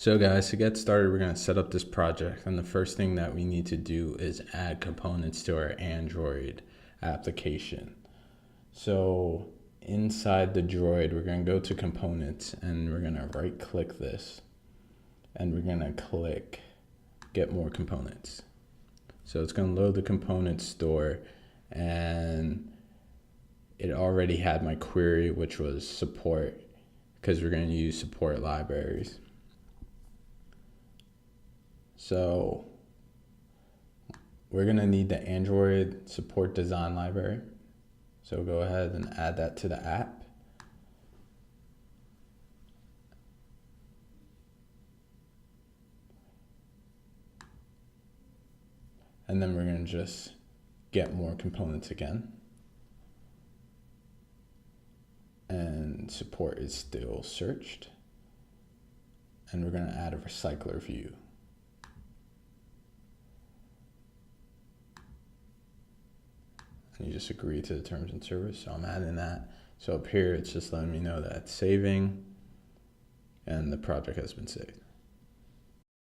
So guys, to get started, we're going to set up this project, and the first thing that we need to do is add components to our Android application. So inside the Droid, we're going to go to components, and we're going to right click this, and we're going to click get more components. So it's going to load the component store, and it already had my query, which was support, because we're going to use support libraries. So we're going to need the Android support design library. So go ahead and add that to the app. And then we're going to just get more components again. And support is still searched. And we're going to add a recycler view. And you just agree to the terms and service. So I'm adding that. So up here, it's just letting me know that it's saving and the project has been saved.